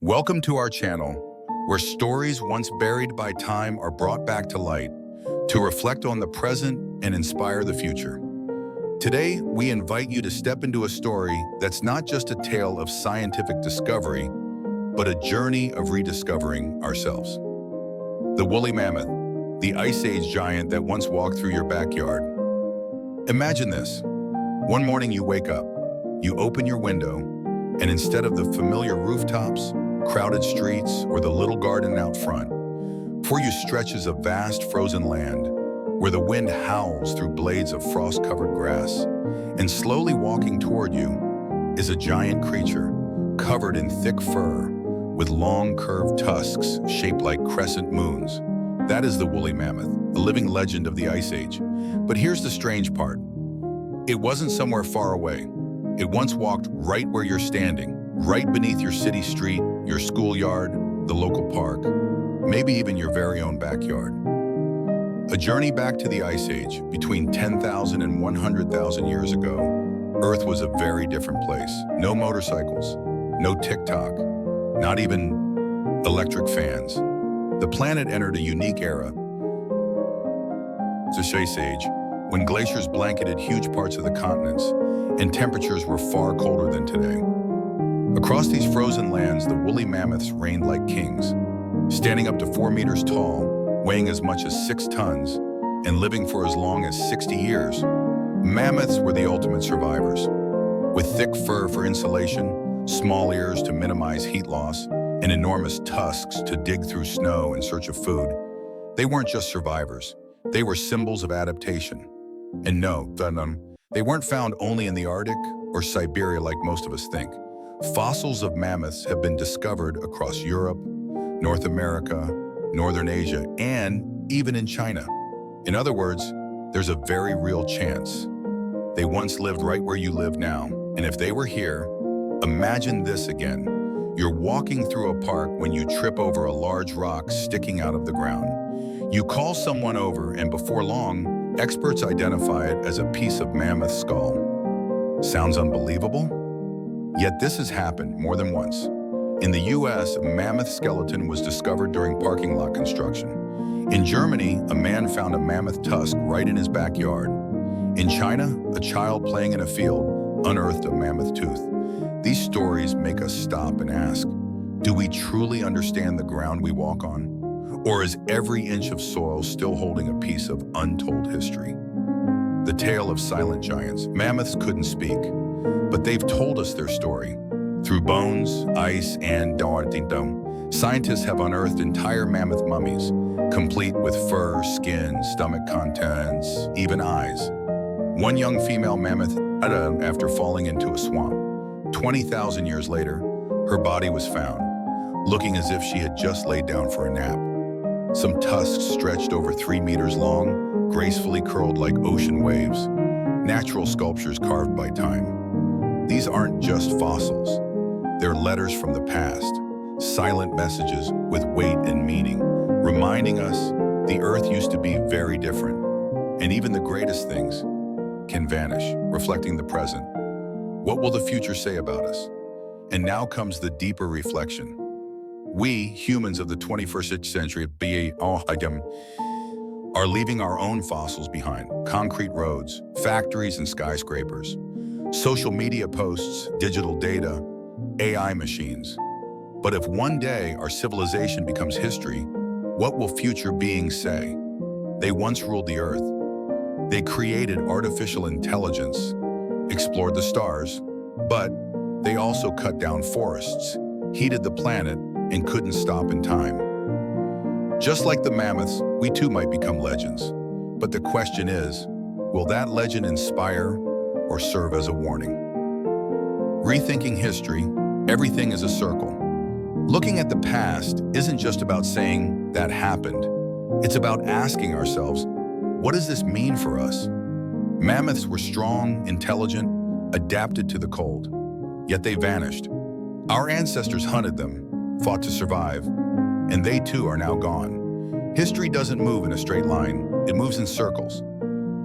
Welcome to our channel, where stories once buried by time are brought back to light to reflect on the present and inspire the future. Today, we invite you to step into a story that's not just a tale of scientific discovery, but a journey of rediscovering ourselves. The woolly mammoth, the Ice Age giant that once walked through your backyard. Imagine this. One morning you wake up, you open your window, and instead of the familiar rooftops, crowded streets, or the little garden out front, before you stretches a vast frozen land where the wind howls through blades of frost-covered grass, and slowly walking toward you is a giant creature covered in thick fur with long curved tusks shaped like crescent moons. That is the woolly mammoth, a living legend of the Ice Age. But here's the strange part. It wasn't somewhere far away. It once walked right where you're standing, right beneath your city street, your schoolyard, the local park, maybe even your very own backyard. A journey back to the Ice Age, between 10,000 and 100,000 years ago, Earth was a very different place. No motorcycles, no TikTok, not even electric fans. The planet entered a unique era, the Ice Age, when glaciers blanketed huge parts of the continents and temperatures were far colder than today. Across these frozen lands, the woolly mammoths reigned like kings, standing up to 4 meters tall, weighing as much as 6 tons, and living for as long as 60 years. Mammoths were the ultimate survivors. With thick fur for insulation, small ears to minimize heat loss, and enormous tusks to dig through snow in search of food, they weren't just survivors. They were symbols of adaptation. And no, they weren't found only in the Arctic or Siberia like most of us think. Fossils of mammoths have been discovered across Europe, North America, Northern Asia, and even in China. In other words, there's a very real chance they once lived right where you live now. And if they were here, imagine this again. You're walking through a park when you trip over a large rock sticking out of the ground. You call someone over, and before long, experts identify it as a piece of mammoth skull. Sounds unbelievable? Yet this has happened more than once. In the US, a mammoth skeleton was discovered during parking lot construction. In Germany, a man found a mammoth tusk right in his backyard. In China, a child playing in a field unearthed a mammoth tooth. These stories make us stop and ask, do we truly understand the ground we walk on? Or is every inch of soil still holding a piece of untold history? The tale of silent giants. Mammoths couldn't speak, but they've told us their story. Through bones, ice, and scientists have unearthed entire mammoth mummies, complete with fur, skin, stomach contents, even eyes. One young female mammoth after falling into a swamp. 20,000 years later, her body was found, looking as if she had just laid down for a nap. Some tusks stretched over 3 meters long, gracefully curled like ocean waves, natural sculptures carved by time. These aren't just fossils. They're letters from the past, silent messages with weight and meaning, reminding us the Earth used to be very different, and even the greatest things can vanish, reflecting the present. What will the future say about us? And now comes the deeper reflection. We, humans of the 21st century, are leaving our own fossils behind. Concrete roads, factories and skyscrapers, social media posts, digital data, AI machines. But if one day our civilization becomes history, what will future beings say? They once ruled the Earth. They created artificial intelligence, explored the stars, but they also cut down forests, heated the planet, and couldn't stop in time. Just like the mammoths, we too might become legends. But the question is, will that legend inspire or serve as a warning? Rethinking history, everything is a circle. Looking at the past isn't just about saying that happened. It's about asking ourselves, what does this mean for us? Mammoths were strong, intelligent, adapted to the cold, yet they vanished. Our ancestors hunted them, fought to survive, and they too are now gone. History doesn't move in a straight line, it moves in circles.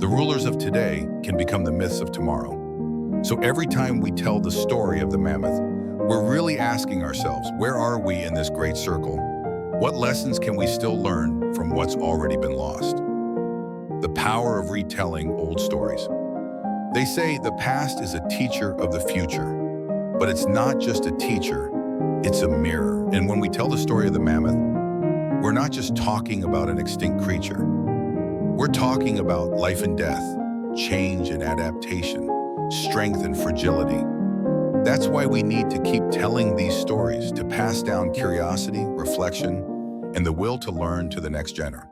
The rulers of today can become the myths of tomorrow. So every time we tell the story of the mammoth, We're really asking ourselves, where are we in this great circle? What lessons can we still learn from what's already been lost? The power of retelling old stories. They say the past is a teacher of the future, but it's not just a teacher, it's a mirror. And when we tell the story of the mammoth, we're not just talking about an extinct creature. We're talking about life and death, change and adaptation, strength and fragility. That's why we need to keep telling these stories to pass down curiosity, reflection, and the will to learn to the next generation.